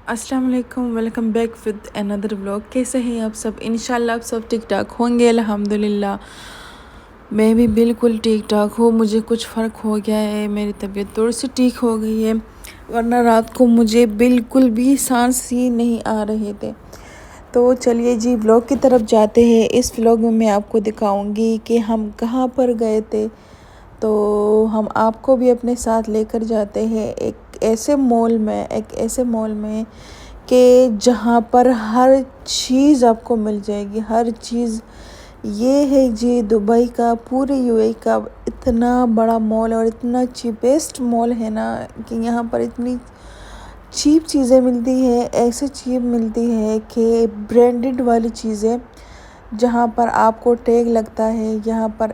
अस्सलाम वालेकुम, welcome back with another vlog. कैसे हैं आप सब? इंशाल्लाह आप सब ठीक ठाक होंगे। अल्हम्दुलिल्लाह मैं भी बिल्कुल ठीक ठाक हूँ। मुझे कुछ फ़र्क हो गया है, मेरी तबीयत थोड़ी सी ठीक हो गई है, वरना रात को मुझे बिल्कुल भी सांस ही नहीं आ रहे थे। तो चलिए जी व्लॉग की तरफ जाते हैं। इस व्लॉग में मैं आपको दिखाऊंगी कि हम कहाँ पर गए थे। तो हम आपको भी अपने साथ लेकर जाते हैं एक ऐसे मॉल में कि जहाँ पर हर चीज़ आपको मिल जाएगी, हर चीज़। ये है जी दुबई का, पूरे यूएई का इतना बड़ा मॉल और इतना चीपेस्ट मॉल है ना कि यहाँ पर इतनी चीप चीज़ें मिलती है, ऐसे चीप मिलती है कि ब्रांडेड वाली चीज़ें, जहाँ पर आपको टैग लगता है। यहाँ पर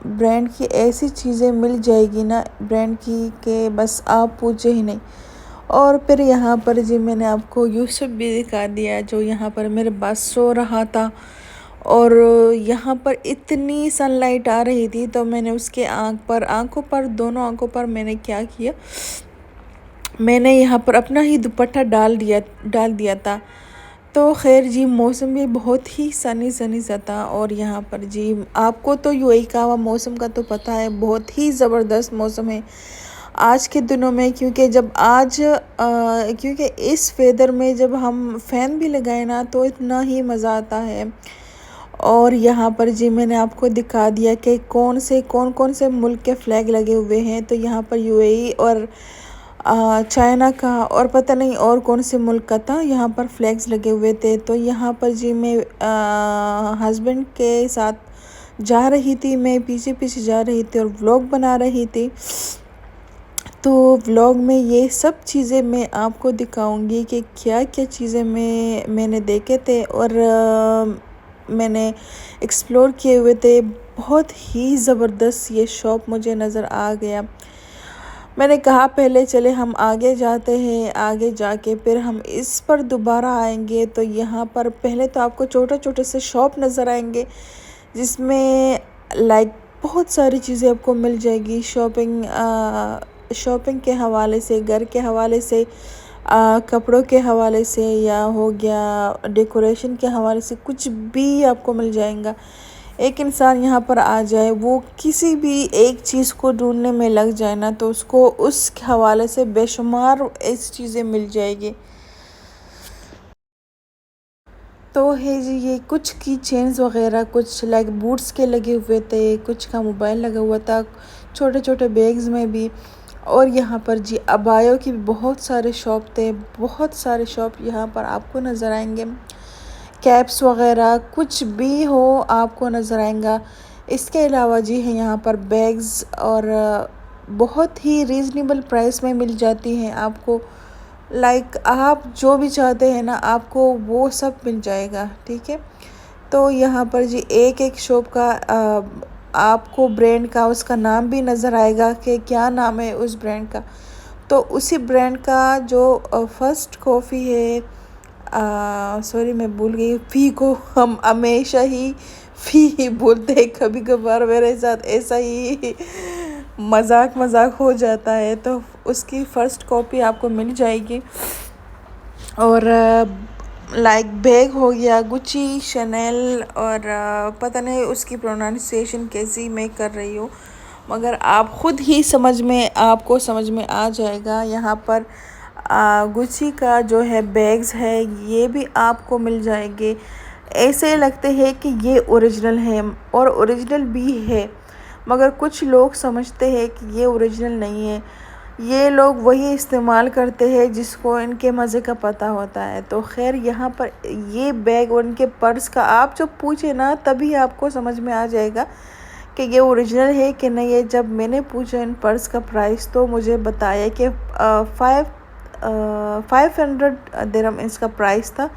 ब्रांड की ऐसी चीज़ें मिल जाएगी ना, ब्रांड की, कि बस आप पूछे ही नहीं। और फिर यहाँ पर जी मैंने आपको यूसुफ भी दिखा दिया, जो यहाँ पर मेरे पास सो रहा था। और यहाँ पर इतनी सनलाइट आ रही थी, तो मैंने उसके आँखों पर दोनों आँखों पर मैंने क्या किया, मैंने यहाँ पर अपना ही दुपट्टा डाल दिया था। तो खैर जी मौसम भी बहुत ही सनी सनी सा था। और यहाँ पर जी आपको तो यूएई का मौसम का तो पता है, बहुत ही ज़बरदस्त मौसम है आज के दिनों में। क्योंकि इस वेदर में जब हम फ़ैन भी लगाए ना तो इतना ही मज़ा आता है। और यहाँ पर जी मैंने आपको दिखा दिया कि कौन कौन से मुल्क के फ़्लैग लगे हुए हैं। तो यहाँ पर यूएई और चाइना का और पता नहीं और कौन से मुल्क का था, यहाँ पर फ्लैग्स लगे हुए थे। तो यहाँ पर जी मैं हस्बैंड के साथ जा रही थी, मैं पीछे पीछे जा रही थी और व्लॉग बना रही थी। तो व्लॉग में ये सब चीज़ें मैं आपको दिखाऊंगी कि क्या क्या चीज़ें मैंने देखे थे और मैंने एक्सप्लोर किए हुए थे। बहुत ही ज़बरदस्त ये शॉप मुझे नज़र आ गया। मैंने कहा पहले चले हम आगे जाते हैं, आगे जाके फिर हम इस पर दोबारा आएंगे। तो यहाँ पर पहले तो आपको छोटे छोटे से शॉप नज़र आएंगे, जिसमें लाइक बहुत सारी चीज़ें आपको मिल जाएगी। शॉपिंग के हवाले से, घर के हवाले से, कपड़ों के हवाले से, या हो गया डेकोरेशन के हवाले से, कुछ भी आपको मिल जाएगा। एक इंसान यहाँ पर आ जाए, वो किसी भी एक चीज़ को ढूंढने में लग जाए ना, तो उसको उस हवाले से बेशुमार ऐसी चीज़ें मिल जाएगी। तो है जी ये कुछ की चेन्स वगैरह, कुछ लाइक बूट्स के लगे हुए थे, कुछ का मोबाइल लगा हुआ था, छोटे छोटे बैग्स में भी। और यहाँ पर जी अबायों की बहुत सारे शॉप थे, बहुत सारे शॉप यहाँ पर आपको नज़र आएंगे। कैप्स वगैरह कुछ भी हो आपको नज़र आएगा। इसके अलावा जी है यहाँ पर बैग्स, और बहुत ही रीज़नेबल प्राइस में मिल जाती हैं आपको। लाइक आप जो भी चाहते हैं ना, आपको वो सब मिल जाएगा, ठीक है। तो यहाँ पर जी एक एक शॉप का आपको ब्रांड का उसका नाम भी नज़र आएगा कि क्या नाम है उस ब्रांड का। तो उसी ब्रांड का जो फर्स्ट कॉफ़ी है, सॉरी मैं भूल गई, फ़ी को हम हमेशा ही फ़ी ही बोलते हैं। कभी कभार मेरे साथ ऐसा ही मजाक हो जाता है। तो उसकी फ़र्स्ट कॉपी आपको मिल जाएगी। और लाइक बैग हो गया गुची, शनेल, और पता नहीं उसकी प्रोनाउंसिएशन कैसी मैं कर रही हूँ, मगर आप ख़ुद ही आपको समझ में आ जाएगा। यहाँ पर गुची का जो है बैग्स है, ये भी आपको मिल जाएंगे। ऐसे लगते हैं कि ये ओरिजिनल है, और ओरिजिनल भी है, मगर कुछ लोग समझते हैं कि ये ओरिजिनल नहीं है। ये लोग वही इस्तेमाल करते हैं जिसको इनके मज़े का पता होता है। तो खैर यहाँ पर ये बैग और इनके पर्स का आप जब पूछे ना, तभी आपको समझ में आ जाएगा कि ये ओरिजिनल है कि नहीं है। जब मैंने पूछा इन पर्स का प्राइस, तो मुझे बताया कि 500 दिरहम इसका प्राइस था।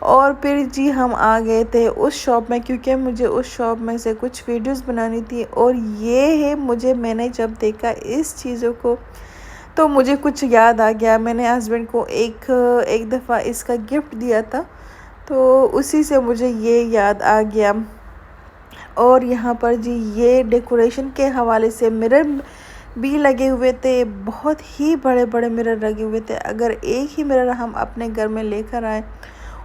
और फिर जी हम आ गए थे उस शॉप में, क्योंकि मुझे उस शॉप में से कुछ वीडियोस बनानी थी। और ये है मैंने जब देखा इस चीज़ों को, तो मुझे कुछ याद आ गया। मैंने हस्बैंड को एक दफ़ा इसका गिफ्ट दिया था, तो उसी से मुझे ये याद आ गया। और यहाँ पर जी ये डेकोरेशन के हवाले से मिरर भी लगे हुए थे, बहुत ही बड़े बड़े मिरर लगे हुए थे। अगर एक ही मिरर हम अपने घर में लेकर आए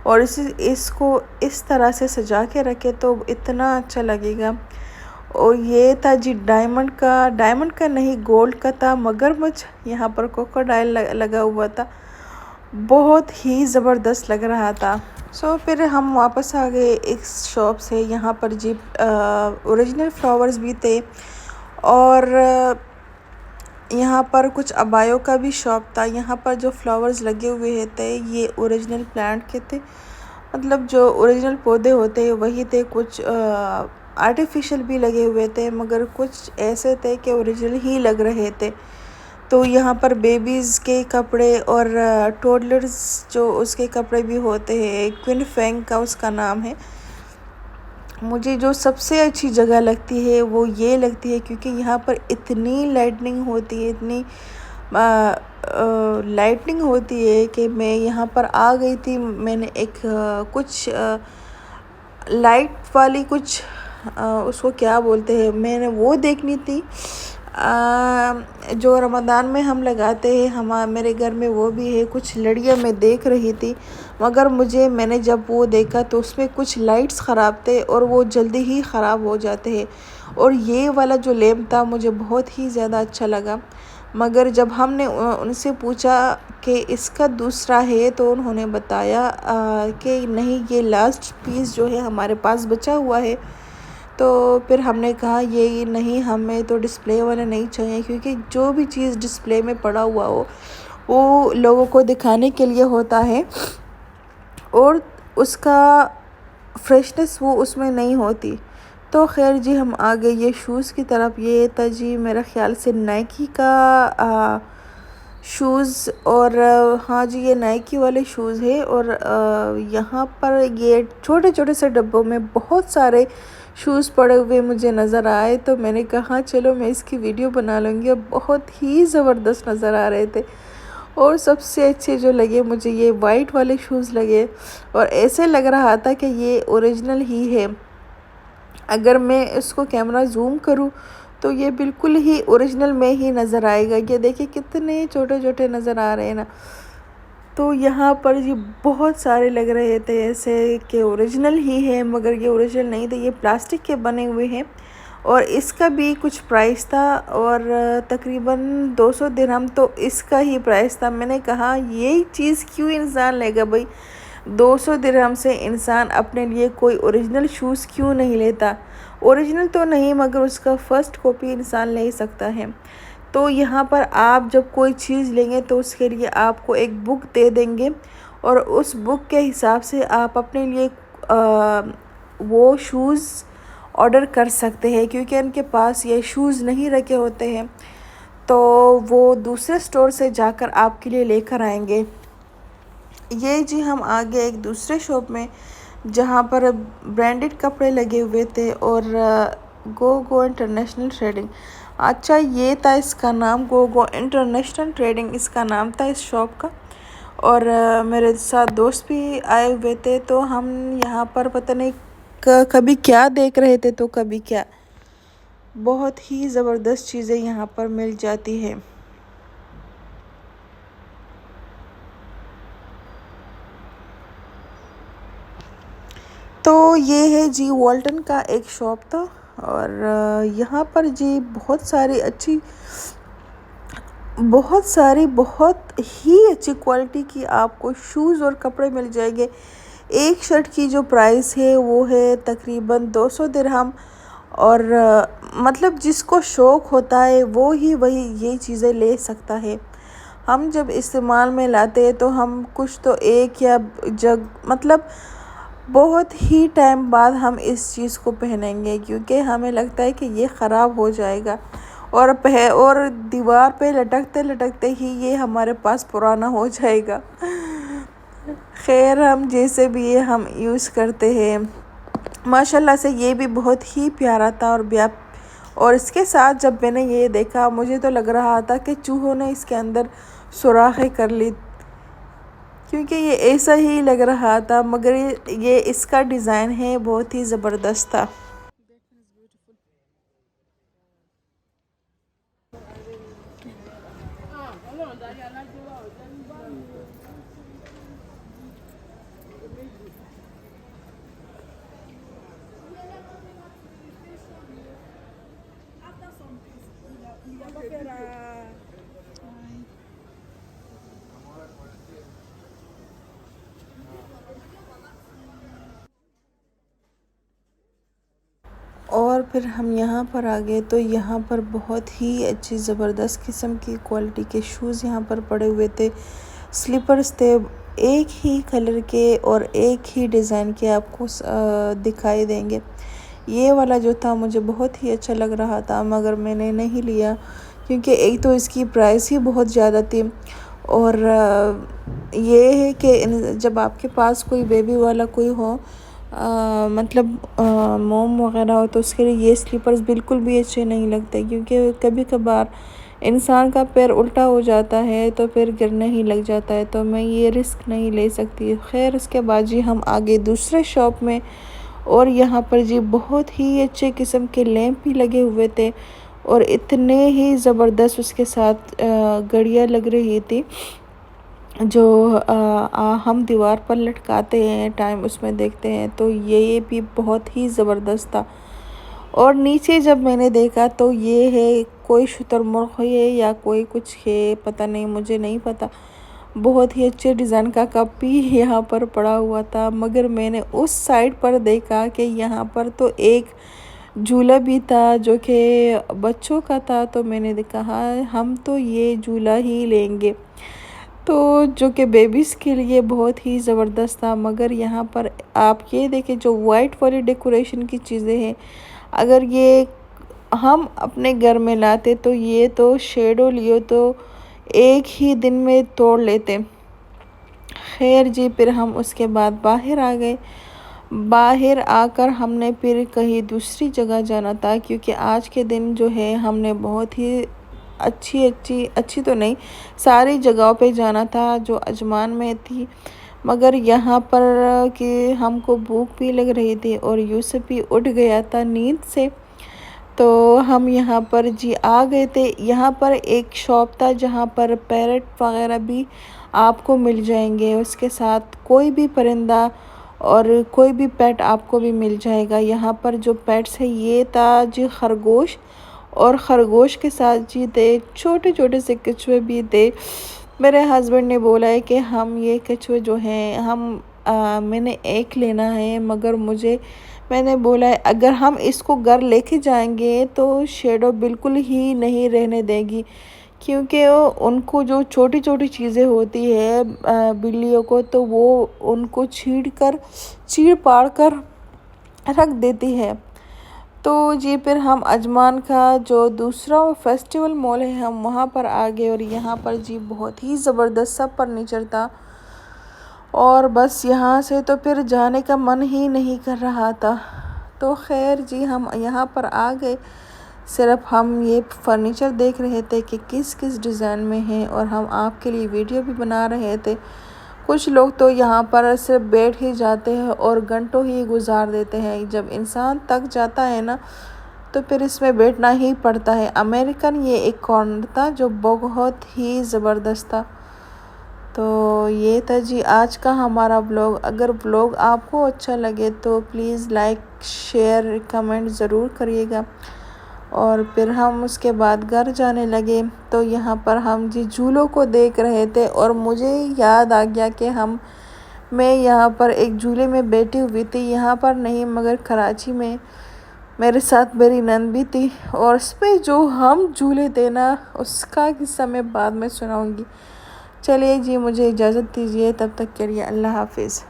और इसको इस तरह से सजा के रखे तो इतना अच्छा लगेगा। और ये था जी डायमंड का नहीं, गोल्ड का था, मगरमच्छ, यहाँ पर क्रोकोडाइल लगा हुआ था, बहुत ही ज़बरदस्त लग रहा था। फिर हम वापस आ गए इस शॉप से। यहाँ पर जी ओरिजिनल फ्लावर्स भी थे और यहाँ पर कुछ अबायों का भी शॉप था। यहाँ पर जो फ्लावर्स लगे हुए थे ये ओरिजिनल प्लांट के थे, मतलब जो ओरिजिनल पौधे होते हैं वही थे। कुछ आर्टिफिशियल भी लगे हुए थे, मगर कुछ ऐसे थे कि ओरिजिनल ही लग रहे थे। तो यहाँ पर बेबीज़ के कपड़े और टोडलर्स जो उसके कपड़े भी होते हैं, क्विन फेंग का उसका नाम है। मुझे जो सबसे अच्छी जगह लगती है वो ये लगती है क्योंकि यहाँ पर इतनी लाइटनिंग होती है, इतनी लाइटनिंग होती है कि मैं यहाँ पर आ गई थी। मैंने एक कुछ लाइट वाली कुछ उसको क्या बोलते हैं, मैंने वो देखनी थी जो रमज़ान में हम लगाते हैं। मेरे घर में वो भी है, कुछ लड़ियाँ मैं देख रही थी, मगर मैंने जब वो देखा तो उसमें कुछ लाइट्स ख़राब थे और वो जल्दी ही ख़राब हो जाते हैं। और ये वाला जो लैम्प था मुझे बहुत ही ज़्यादा अच्छा लगा, मगर जब हमने उनसे पूछा कि इसका दूसरा है तो उन्होंने बताया कि नहीं, ये लास्ट पीस जो है हमारे पास बचा हुआ है। तो फिर हमने कहा ये नहीं, हमें तो डिस्प्ले वाला नहीं चाहिए, क्योंकि जो भी चीज़ डिस्प्ले में पड़ा हुआ हो वो लोगों को दिखाने के लिए होता है और उसका फ्रेशनेस वो उसमें नहीं होती। तो खैर जी हम आ गए ये शूज़ की तरफ। ये था जी मेरा ख़्याल से नाइकी का शूज़, और हाँ जी ये नाइकी वाले शूज़ है। और यहाँ पर ये छोटे छोटे से डब्बों में बहुत सारे शूज़ पड़े हुए मुझे नज़र आए, तो मैंने कहा चलो मैं इसकी वीडियो बना लूँगी। और बहुत ही ज़बरदस्त नज़र आ रहे थे और सबसे अच्छे जो लगे मुझे ये वाइट वाले शूज़ लगे, और ऐसे लग रहा था कि ये ओरिजिनल ही है। अगर मैं इसको कैमरा जूम करूँ तो ये बिल्कुल ही ओरिजिनल में ही नज़र आएगा। ये देखिए कितने छोटे छोटे नज़र आ रहे हैं ना। तो यहाँ पर ये बहुत सारे लग रहे थे ऐसे कि ओरिजिनल ही है, मगर ये ओरिजिनल नहीं थे, ये प्लास्टिक के बने हुए हैं। और इसका भी कुछ प्राइस था और तकरीबन 200 दिरहम तो इसका ही प्राइस था। मैंने कहा ये चीज़ क्यों इंसान लेगा भाई, 200 दिरहम से इंसान अपने लिए कोई ओरिजिनल शूज़ क्यों नहीं लेता। ओरिजिनल तो नहीं मगर उसका फ़र्स्ट कॉपी इंसान ले सकता है। तो यहाँ पर आप जब कोई चीज़ लेंगे तो उसके लिए आपको एक बुक दे देंगे और उस बुक के हिसाब से आप अपने लिए वो शूज़ ऑर्डर कर सकते हैं, क्योंकि उनके पास ये शूज़ नहीं रखे होते हैं, तो वो दूसरे स्टोर से जाकर आपके लिए लेकर आएंगे। ये जी हम आ गए एक दूसरे शॉप में जहाँ पर ब्रांडेड कपड़े लगे हुए थे और गो इंटरनेशनल ट्रेडिंग, अच्छा ये था इसका नाम, गो इंटरनेशनल ट्रेडिंग इसका नाम था इस शॉप का। और मेरे साथ दोस्त भी आए हुए थे, तो हम यहाँ पर पता नहीं कभी क्या देख रहे थे तो कभी क्या, बहुत ही ज़बरदस्त चीज़ें यहाँ पर मिल जाती है। तो ये है जी वॉल्टन का एक शॉप था और यहाँ पर जी बहुत ही अच्छी क्वालिटी की आपको शूज़ और कपड़े मिल जाएंगे। एक शर्ट की जो प्राइस है वो है तकरीबन 200 दिरहम। और मतलब जिसको शौक़ होता है वो ही वही ये चीज़ें ले सकता है। हम जब इस्तेमाल में लाते हैं तो हम कुछ तो एक या जग मतलब बहुत ही टाइम बाद हम इस चीज़ को पहनेंगे, क्योंकि हमें लगता है कि ये ख़राब हो जाएगा और दीवार पे लटकते लटकते ही ये हमारे पास पुराना हो जाएगा। खैर हम जैसे भी ये हम यूज़ करते हैं, माशाल्लाह से ये भी बहुत ही प्यारा था। और इसके साथ जब मैंने ये देखा मुझे तो लग रहा था कि चूहों ने इसके अंदर सुराखें कर ली, क्योंकि ये ऐसा ही लग रहा था, मगर ये इसका डिज़ाइन है बहुत ही ज़बरदस्त था। और फिर हम यहाँ पर आ गए तो यहाँ पर बहुत ही अच्छी ज़बरदस्त किस्म की क्वालिटी के शूज़ यहाँ पर पड़े हुए थे। स्लीपर्स थे, एक ही कलर के और एक ही डिज़ाइन के आपको दिखाई देंगे। ये वाला जो था मुझे बहुत ही अच्छा लग रहा था, मगर मैंने नहीं लिया क्योंकि एक तो इसकी प्राइस ही बहुत ज़्यादा थी, और ये है कि जब आपके पास कोई बेबी वाला कोई हो, मतलब मोम वगैरह हो, तो उसके लिए ये स्लीपर्स बिल्कुल भी अच्छे नहीं लगते, क्योंकि कभी कभार इंसान का पैर उल्टा हो जाता है तो फिर गिरने ही लग जाता है, तो मैं ये रिस्क नहीं ले सकती। खैर उसके बाद जी हम आगे दूसरे शॉप में, और यहाँ पर जी बहुत ही अच्छे किस्म के लैंप भी लगे हुए थे, और इतने ही ज़बरदस्त उसके साथ घड़ियाँ लग रही थी जो हम दीवार पर लटकाते हैं, टाइम उसमें देखते हैं, तो ये भी बहुत ही ज़बरदस्त था। और नीचे जब मैंने देखा तो ये है कोई शुतुरमुर्ग है या कोई कुछ है, पता नहीं, मुझे नहीं पता। बहुत ही अच्छे डिज़ाइन का कप भी यहाँ पर पड़ा हुआ था, मगर मैंने उस साइड पर देखा कि यहाँ पर तो एक झूला भी था जो कि बच्चों का था, तो मैंने कहा हम तो ये झूला ही लेंगे, तो जो कि बेबीज़ के लिए बहुत ही ज़बरदस्त था। मगर यहाँ पर आप ये देखें जो वाइट वाली डेकोरेशन की चीज़ें हैं, अगर ये हम अपने घर में लाते तो ये तो शेडो लियो तो एक ही दिन में तोड़ लेते। खैर जी फिर हम उसके बाद बाहर आ गए। बाहर आकर हमने फिर कहीं दूसरी जगह जाना था, क्योंकि आज के दिन जो है हमने बहुत ही अच्छी तो नहीं, सारी जगहों पे जाना था जो अजमान में थी, मगर यहाँ पर कि हमको भूख भी लग रही थी और यूसुफ भी उठ गया था नींद से, तो हम यहाँ पर जी आ गए थे। यहाँ पर एक शॉप था जहाँ पर पैरट वगैरह भी आपको मिल जाएंगे, उसके साथ कोई भी परिंदा और कोई भी पेट आपको भी मिल जाएगा। यहाँ पर जो पेट्स है ये था जी खरगोश, और खरगोश के साथ जी थे छोटे छोटे से कछुए भी थे। मेरे हस्बैंड ने बोला है कि हम ये कछुए जो हैं मैंने एक लेना है, मगर मैंने बोला है अगर हम इसको घर लेके जाएंगे तो शेडो बिल्कुल ही नहीं रहने देगी, क्योंकि उनको जो छोटी छोटी चीज़ें होती है बिल्लियों को, तो वो उनको चीड़ पाड़ कर रख देती है। तो जी फिर हम अजमान का जो दूसरा फेस्टिवल मॉल है हम वहाँ पर आ गए, और यहाँ पर जी बहुत ही ज़बरदस्त सा फर्नीचर था, और बस यहाँ से तो फिर जाने का मन ही नहीं कर रहा था। तो खैर जी हम यहाँ पर आ गए, सिर्फ हम ये फर्नीचर देख रहे थे कि किस किस डिज़ाइन में है, और हम आपके लिए वीडियो भी बना रहे थे। कुछ लोग तो यहाँ पर सिर्फ बैठ ही जाते हैं और घंटों ही गुजार देते हैं। जब इंसान थक जाता है ना तो फिर इसमें बैठना ही पड़ता है। अमेरिकन ये एक कॉर्नर था जो बहुत ही ज़बरदस्त था। तो ये था जी आज का हमारा ब्लॉग। अगर ब्लॉग आपको अच्छा लगे तो प्लीज़ लाइक शेयर कमेंट ज़रूर करिएगा। और फिर हम उसके बाद घर जाने लगे, तो यहाँ पर हम जी झूलों को देख रहे थे, और मुझे याद आ गया कि मैं यहाँ पर एक झूले में बैठी हुई थी, यहाँ पर नहीं मगर कराची में। मेरे साथ मेरी नंद भी थी, और उस पर जो हम झूले थे ना उसका किस्सा मैं बाद में सुनाऊंगी। चलिए जी मुझे इजाज़त दीजिए, तब तक के लिए अल्लाह हाफिज़।